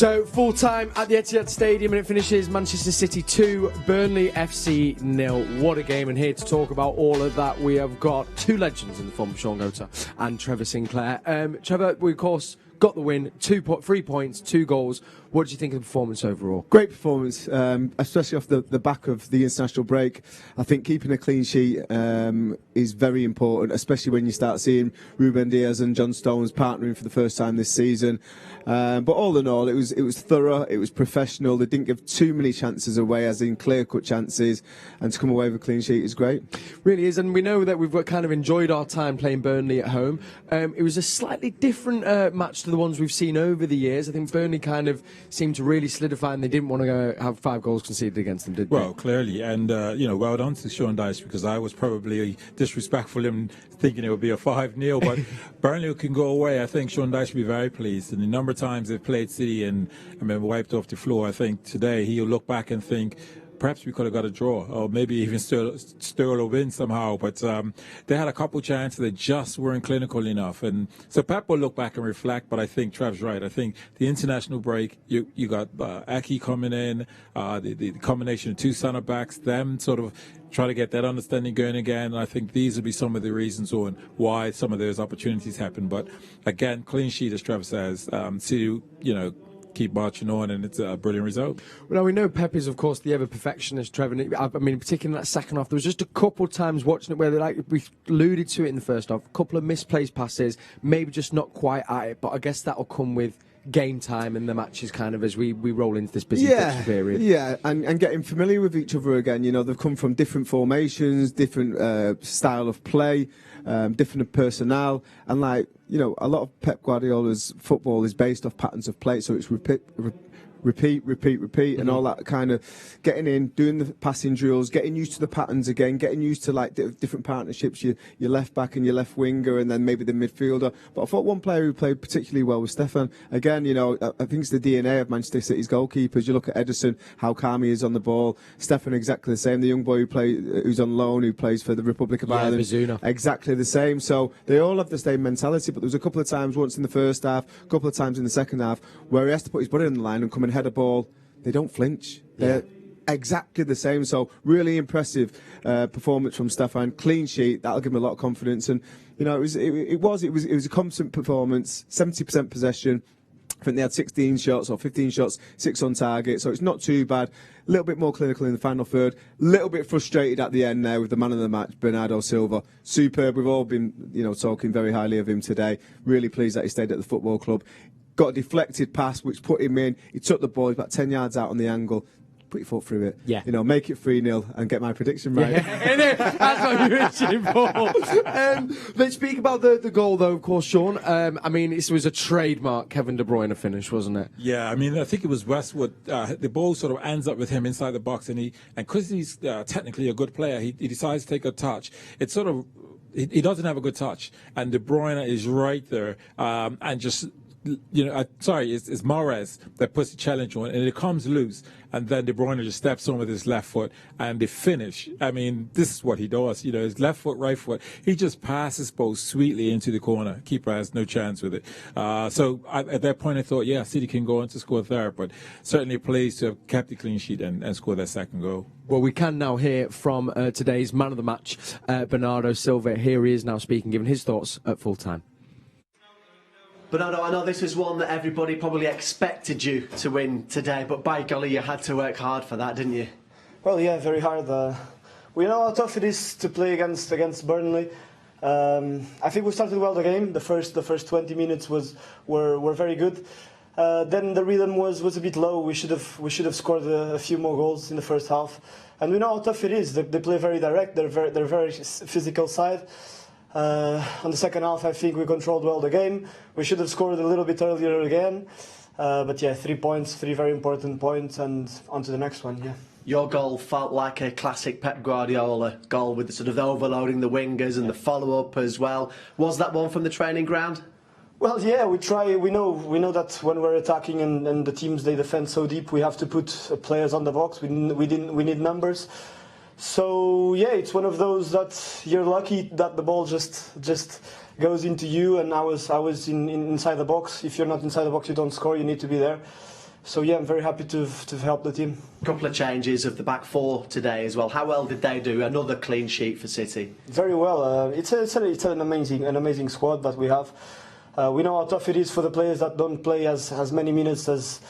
So, full time at the Etihad Stadium, and it finishes Manchester City 2, Burnley FC 0. What a game, and here to talk about all of that, we have got two legends in the form of Shaun and Trevor Sinclair. Trevor, we of course got the win, 3 points, 2 goals. What do you think of the performance overall? Great performance, especially off the back of the international break. I think keeping a clean sheet is very important, especially when you start seeing Ruben Diaz and John Stones partnering for the first time this season. But all in all, it was thorough, it was professional. They didn't give too many chances away, as in clear-cut chances, and to come away with a clean sheet is great. Really is, and we know that we've kind of enjoyed our time playing Burnley at home. It was a slightly different match to the ones we've seen over the years. I think Burnley kind of seemed to really solidify, and they didn't want to have 5 goals conceded against them, did they? Well, clearly, and well done to Shaun because I was probably disrespectful in thinking it would be a 5-0, but Burnley can go away. I think Shaun Dyche will be very pleased, and the number of times they've played City and wiped off the floor, I think today he'll look back and think, perhaps we could have got a draw, or maybe even still a win somehow. But they had a couple chances that just weren't clinical enough. And so Pep will look back and reflect, but I think Trev's right. I think the international break, you got Ake coming in, the combination of 2 centre-backs, them sort of try to get that understanding going again. And I think these will be some of the reasons on why some of those opportunities happen. But again, clean sheet, as Trevor says, City, keep marching on, and it's a brilliant result. Well, now we know Pep is, of course, the ever-perfectionist, Trevor. I mean, particularly in that second half, there was just a couple of times watching it where, we alluded to it in the first half, a couple of misplaced passes, maybe just not quite at it, but I guess that'll come with game time and the matches kind of as we roll into this busy fixture period. Yeah, and getting familiar with each other again. They've come from different formations, different style of play, different personnel, and a lot of Pep Guardiola's football is based off patterns of play, so it's repeat, and all that kind of getting in, doing the passing drills, getting used to the patterns again, getting used to different partnerships, your left back and your left winger, and then maybe the midfielder. But I thought one player who played particularly well was Stefan. Again, I think it's the DNA of Manchester City's goalkeepers. You look at Ederson, how calm he is on the ball. Stefan exactly the same. The young boy who's on loan, who plays for the Republic of Ireland, Bazuna. Exactly the same. So they all have the same mentality. But there was a couple of times, once in the first half, a couple of times in the second half, where he has to put his body on the line and come and head a ball. They don't flinch. They're exactly the same. So really impressive performance from Stefan. Clean sheet. That'll give him a lot of confidence. And it was a competent performance. 70% possession. I think they had 16 shots or 15 shots, 6 on target. So it's not too bad. A little bit more clinical in the final third. A little bit frustrated at the end there with the man of the match, Bernardo Silva. Superb. We've all been talking very highly of him today. Really pleased that he stayed at the football club. Got a deflected pass which put him in. He took the ball about 10 yards out on the angle. Put your foot through it. Yeah. Make it 3-0 and get my prediction right. Yeah. That's what you're itching for. Let's speak about the goal, though, of course, Shaun. It was a trademark Kevin De Bruyne finish, wasn't it? Yeah, I think it was Westwood. The ball sort of ends up with him inside the box, and because he's technically a good player, he decides to take a touch. It's sort of, he doesn't have a good touch, and De Bruyne is right there, and just... it's Mahrez that puts the challenge on, and it comes loose, and then De Bruyne just steps on with his left foot, and the finish. This is what he does. His left foot, right foot. He just passes both sweetly into the corner. Keeper has no chance with it. So at that point, I thought, City can go on to score there, but certainly pleased to have kept the clean sheet and score that second goal. Well, we can now hear from today's man of the match, Bernardo Silva. Here he is now speaking, giving his thoughts at full time. Bernardo, I know this was one that everybody probably expected you to win today, but by golly, you had to work hard for that, didn't you? Well, yeah, very hard. We know how tough it is to play against Burnley. I think we started well the game. The first 20 minutes were very good. Then the rhythm was a bit low. We should have scored a few more goals in the first half. And we know how tough it is. They play very direct. They're very physical side. On the second half, I think we controlled well the game. We should have scored a little bit earlier again. But 3 points, 3 very important points, and on to the next one, Your goal felt like a classic Pep Guardiola goal with the sort of overloading the wingers and the follow-up as well. Was that one from the training ground? Well, yeah, we try. We know that when we're attacking and the teams, they defend so deep, we have to put players on the box. We need numbers. So yeah, it's one of those that you're lucky that the ball just goes into you, and I was inside the box. If you're not inside the box, you don't score. You need to be there. So yeah, I'm very happy to have helped the team. A couple of changes of the back four today as well. How well did they do? Another clean sheet for City. Very well. It's an amazing squad that we have. We know how tough it is for the players that don't play as many minutes as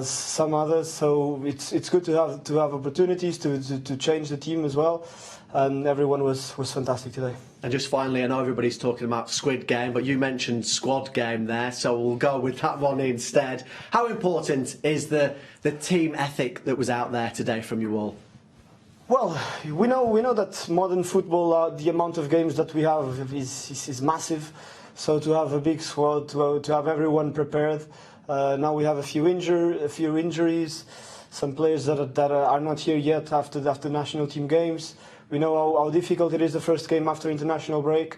some others. So it's good to have opportunities to change the team as well. And everyone was fantastic today. And just finally, I know everybody's talking about Squid Game, but you mentioned Squad Game there, so we'll go with that one instead. How important is the team ethic that was out there today from you all? Well, we know that modern football, the amount of games that we have is massive. So to have a big squad, to have everyone prepared. Now we have a few injuries, some players that are not here yet after national team games. We know how difficult it is the first game after international break.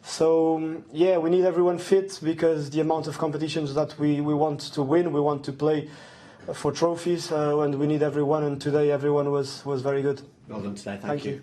So yeah, we need everyone fit because the amount of competitions that we want to win, we want to play for trophies, and we need everyone. And today everyone was very good. Well done today. Thank you.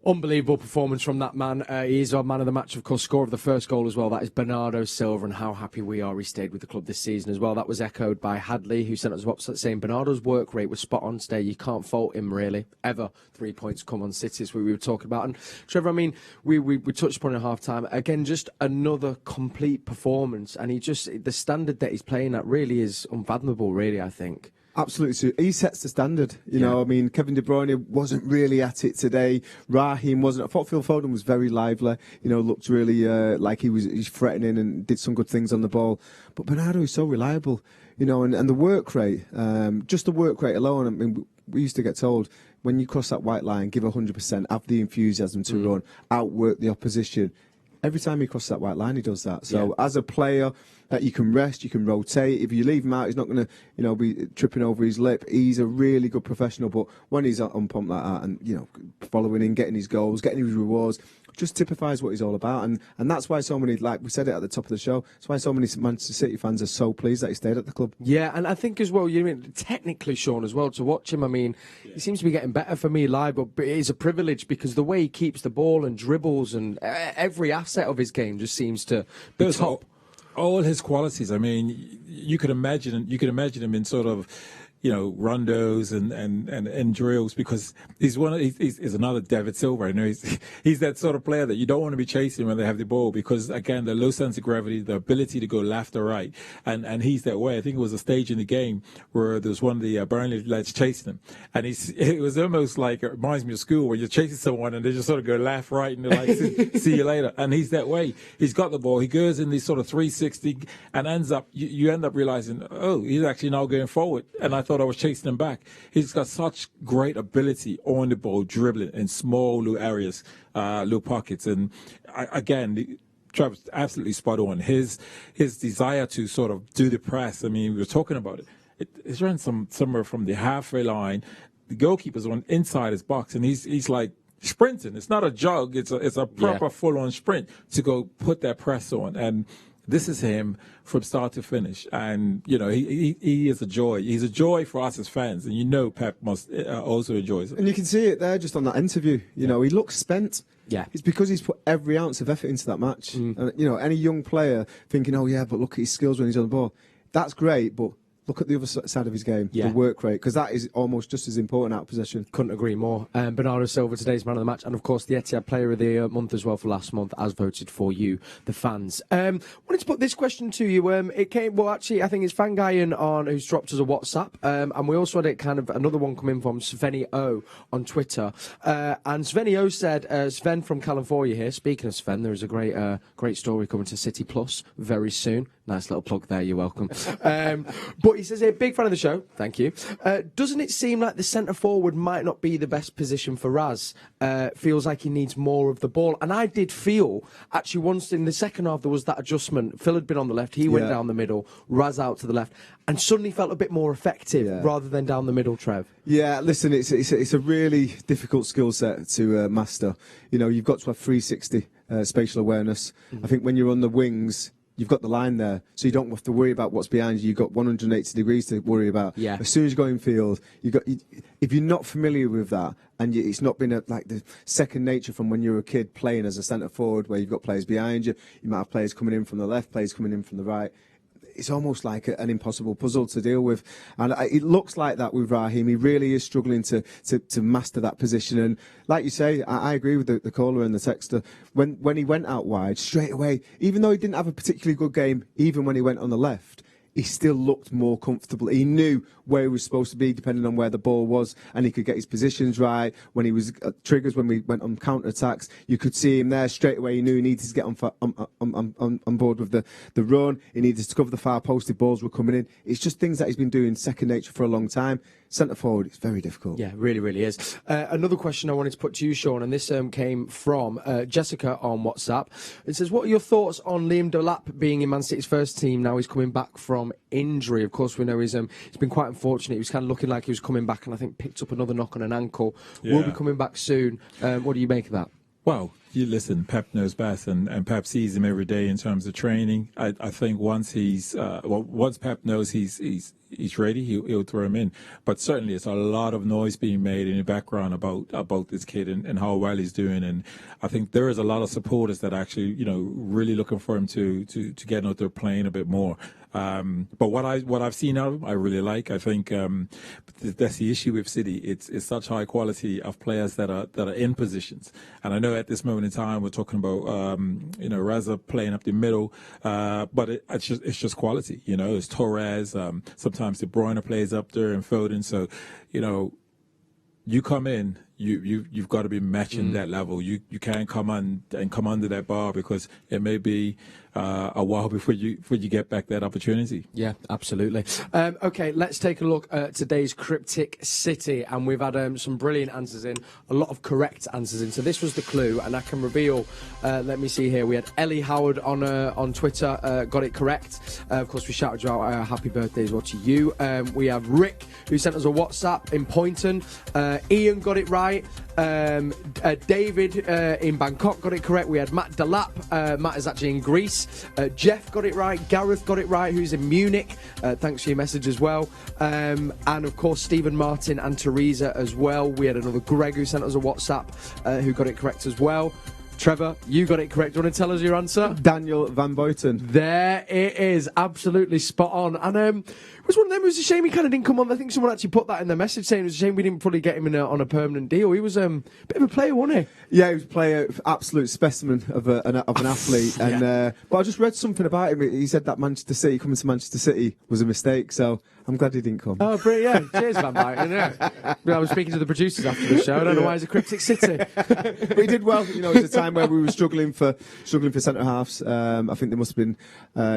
Unbelievable performance from that man. He is our man of the match, of course, scorer of the first goal as well. That is Bernardo Silva, and how happy we are he stayed with the club this season as well. That was echoed by Hadley, who sent us a WhatsApp saying Bernardo's work rate was spot on today. You can't fault him, really, ever. 3 points come on City, as we were talking about. And Trevor, I mean, we touched upon it at half-time. Again, just another complete performance. And the standard that he's playing at really is unfathomable, really, I think. Absolutely. So he sets the standard. You know, I mean, Kevin De Bruyne wasn't really at it today. Raheem wasn't. I thought Phil Foden was very lively. You know, looked really like he's threatening and did some good things on the ball. But Bernardo is so reliable. You know, and the work rate, just the work rate alone. I mean, we used to get told when you cross that white line, give 100%, have the enthusiasm to run, outwork the opposition. Every time he crosses that white line, he does that. So as a player, you can rest, you can rotate. If you leave him out, he's not going to, be tripping over his lip. He's a really good professional. But when he's on pump like that and, following in, getting his goals, getting his rewards, just typifies what he's all about. And that's why so many, like we said it at the top of the show, that's why so many Manchester City fans are so pleased that he stayed at the club. Yeah, and I think as well, technically, Shaun, as well, to watch him, I mean, he seems to be getting better for me live, but it is a privilege because the way he keeps the ball and dribbles and every asset of his game just seems to be top. All his qualities. I mean, you could imagine him in sort of, rondos and drills because he's another David Silva. He's that sort of player that you don't want to be chasing when they have the ball because again the low sense of gravity, the ability to go left or right, and he's that way. I think it was a stage in the game where there was one of the Burnley lads chasing him, and it was almost like it reminds me of school where you're chasing someone and they just sort of go left, right, and they're like see you later. And he's that way. He's got the ball. He goes in this sort of 360 and ends up you end up realizing he's actually now going forward. And I thought I was chasing him back. He's got such great ability on the ball, dribbling in small little areas, little pockets. And again, Trevor's absolutely spot on. His desire to sort of do the press. I mean, we were talking about it. It's around somewhere from the halfway line. The goalkeeper's on inside his box, and he's like sprinting. It's not a jog. It's a proper full-on sprint to go put that press on. And this is him from start to finish, and he is a joy. He's a joy for us as fans, and Pep must also enjoys it. And you can see it there just on that interview. He looks spent. Yeah, it's because he's put every ounce of effort into that match. And any young player thinking, oh yeah, but look at his skills when he's on the ball. That's great, but look at the other side of his game, the work rate, because that is almost just as important out of possession. Couldn't agree more. Bernardo Silva, today's man of the match, and of course the Etihad Player of the Month as well for last month, as voted for you, the fans. Wanted to put this question to you. It came, I think it's Fangayan who's dropped us a WhatsApp, and we also had another one come in from Sveni O on Twitter. And Sveni O said, Sven from California here. Speaking of Sven, there is a great story coming to City Plus very soon. Nice little plug there, you're welcome. But he says, big fan of the show, thank you. Doesn't it seem like the centre forward might not be the best position for Raz? Feels like he needs more of the ball. And I did feel, actually, once in the second half, there was that adjustment. Phil had been on the left, he went down the middle, Raz out to the left, and suddenly felt a bit more effective rather than down the middle, Trev. Yeah, listen, it's a really difficult skill set to master. You've got to have 360 spatial awareness. I think when you're on the wings, you've got the line there, so you don't have to worry about what's behind you. You've got 180 degrees to worry about. Yeah. As soon as you go in field, if you're not familiar with that, and it's not been like the second nature from when you were a kid playing as a centre forward, where you've got players behind you, you might have players coming in from the left, players coming in from the right. it's almost like an impossible puzzle to deal with. And it looks like that with Raheem. He really is struggling to master that position. And like you say, I agree with the caller and the texter. When he went out wide, straight away, even though he didn't have a particularly good game, even when he went on the left, he still looked more comfortable. He knew where he was supposed to be, depending on where the ball was, and he could get his positions right. When he was triggers, when we went on counter attacks, you could see him there straight away. He knew he needed to get on board with the run. He needed to cover the far post if balls were coming in. It's just things that he's been doing second nature for a long time. Centre forward, it's very difficult. Yeah, really, really is. Another question I wanted to put to you, Shaun, and this came from Jessica on WhatsApp. It says, what are your thoughts on Liam Delap being in Man City's first team now he's coming back from injury? Of course, we know he's been quite unfortunate. He was kind of looking like he was coming back and I think picked up another knock on an ankle. Yeah. Will be coming back soon. What do you make of that? Well, you listen, Pep knows best, and Pep sees him every day in terms of training. I think once once Pep knows he's ready, he'll throw him in. But certainly, it's a lot of noise being made in the background about this kid and how well he's doing. And I think there is a lot of supporters that actually, really looking for him to get out there playing a bit more. But what I've seen out of him, I really like. I think that's the issue with City. It's such high quality of players that are in positions. And I know at this moment in time we're talking about Raza playing up the middle, but it's just quality. It's Torres. Sometimes the Bruyne plays up there and Foden. So you come in. You've got to be matching that level. You can't come under that bar because it may be a while before you get back that opportunity. Yeah, absolutely. Okay, let's take a look at today's Cryptic City, and we've had some brilliant answers in, a lot of correct answers in. So this was the clue, and I can reveal. Let me see here. We had Ellie Howard on Twitter, got it correct. Of course, we shouted you out happy birthday as well to you. We have Rick, who sent us a WhatsApp in Poynton. Ian got it right. David in Bangkok got it correct. We had Matt Delap. Matt is actually in Greece. Jeff got it right. Gareth got it right, who's in Munich. Thanks for your message as well. And of course, Stephen Martin and Teresa as well. We had another Greg who sent us a WhatsApp who got it correct as well. Trevor, you got it correct. Do you want to tell us your answer? Daniel Van Boyten. There it is. Absolutely spot on. And it was one of them. It was a shame he kind of didn't come on. I think someone actually put that in their message saying it was a shame we didn't probably get him on a permanent deal. He was a bit of a player, wasn't he? Yeah, he was a player, absolute specimen of an athlete. And but I just read something about him. He said that Manchester City, coming to Manchester City, was a mistake. So I'm glad he didn't come. Oh, brilliant. Yeah. Cheers, Van Byten. Yeah. I was speaking to the producers after the show. I don't know why he's a Cryptic City. But he did well. It was a time where we were struggling for centre halves. I think there must have been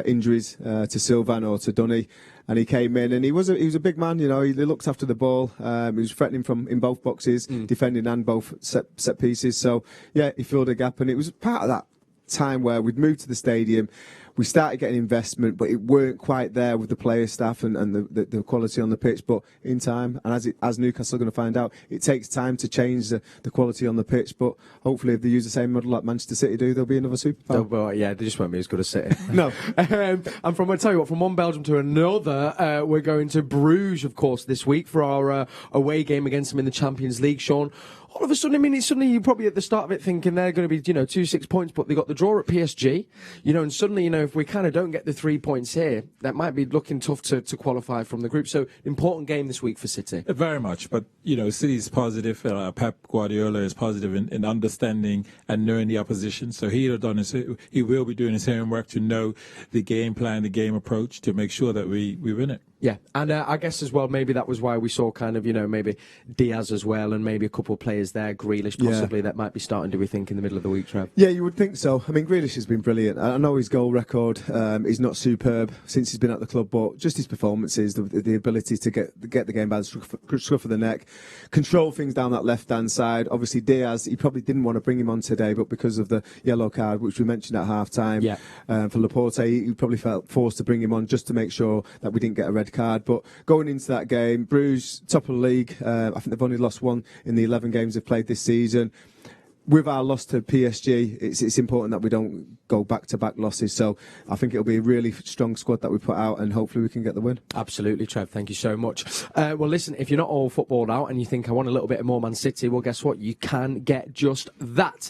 injuries to Sylvan or to Dunny. And he came in, and he was a big man. He looked after the ball. He was threatening in both boxes, defending and both set pieces. So yeah, he filled a gap, and it was part of that time where we'd moved to the stadium. We started getting investment, but it weren't quite there with the player staff and the quality on the pitch. But in time, and as Newcastle are going to find out, it takes time to change the quality on the pitch. But hopefully, if they use the same model like Manchester City do, there'll be another superpower. Yeah, they just won't be as good as City. No. And I tell you what, from one Belgium to another, we're going to Bruges, of course, this week for our away game against them in the Champions League, Shaun. All of a sudden, suddenly you're probably at the start of it thinking they're going to be, 2-6 points, but they got the draw at PSG, and suddenly, if we kind of don't get the 3 points here, that might be looking tough to qualify from the group. So, important game this week for City. Very much, but, City's positive. Pep Guardiola is positive in understanding and knowing the opposition. So he will be doing his homework to know the game plan, the game approach to make sure that we win it. Yeah, and I guess as well, maybe that was why we saw kind of, maybe Diaz as well, and maybe a couple of players there, Grealish possibly, that might be starting, do we think, in the middle of the week, Trev? Yeah, you would think so. Grealish has been brilliant. I know his goal record is not superb since he's been at the club, but just his performances, the ability to get the game by the scruff of the neck, control things down that left-hand side. Obviously, Diaz, he probably didn't want to bring him on today, but because of the yellow card, which we mentioned at half-time, for Laporte, he probably felt forced to bring him on just to make sure that we didn't get a red card. But going into that game, Bruges, top of the league, I think they've only lost one in the 11 games they've played this season. with our loss to PSG, it's important that we don't go back-to-back losses. So I think it'll be a really strong squad that we put out, and hopefully we can get the win. Absolutely, Trev. Thank you so much. Well, listen, if you're not all footballed out and you think I want a little bit more Man City, well, guess what? You can get just that.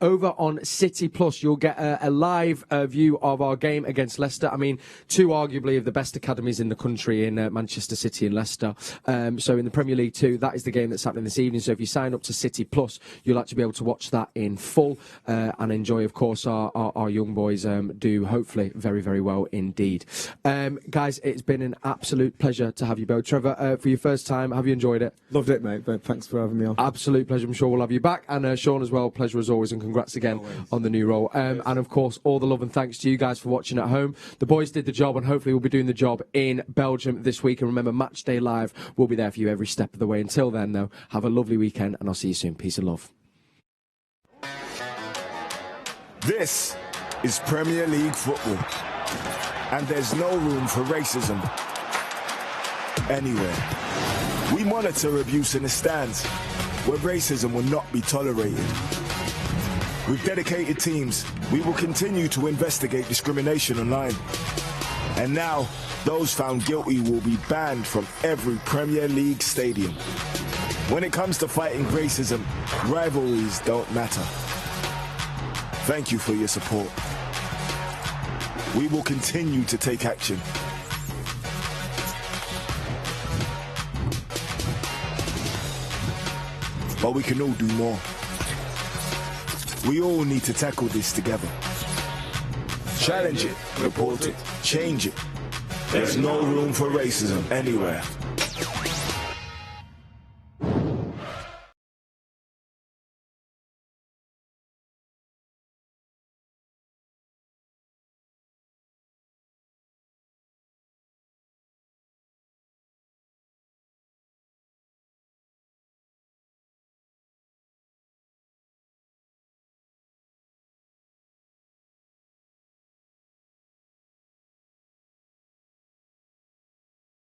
Over on City Plus, you'll get a live view of our game against Leicester. I mean, two arguably of the best academies in the country in Manchester City and Leicester. So in the Premier League 2, that is the game that's happening this evening. So if you sign up to City Plus, you'll actually be able to watch that in full and enjoy, of course, our young boys do hopefully very, very well indeed. Guys, it's been an absolute pleasure to have you both. Trevor, for your first time, have you enjoyed it? Loved it, mate. Thanks for having me on. Absolute pleasure. I'm sure we'll have you back. And Shaun as well, pleasure as always, and congrats again on the new role. And of course, all the love and thanks to you guys for watching at home. The boys did the job, and hopefully we'll be doing the job in Belgium this week. And remember, Matchday Live will be there for you every step of the way. Until then, though, have a lovely weekend, and I'll see you soon. Peace and love. This is Premier League football, and there's no room for racism anywhere. We monitor abuse in the stands, where racism will not be tolerated. With dedicated teams, we will continue to investigate discrimination online. And now, those found guilty will be banned from every Premier League stadium. When it comes to fighting racism, rivalries don't matter. Thank you for your support. We will continue to take action. But we can all do more. We all need to tackle this together. Challenge it, report it, change it. There's no room for racism anywhere.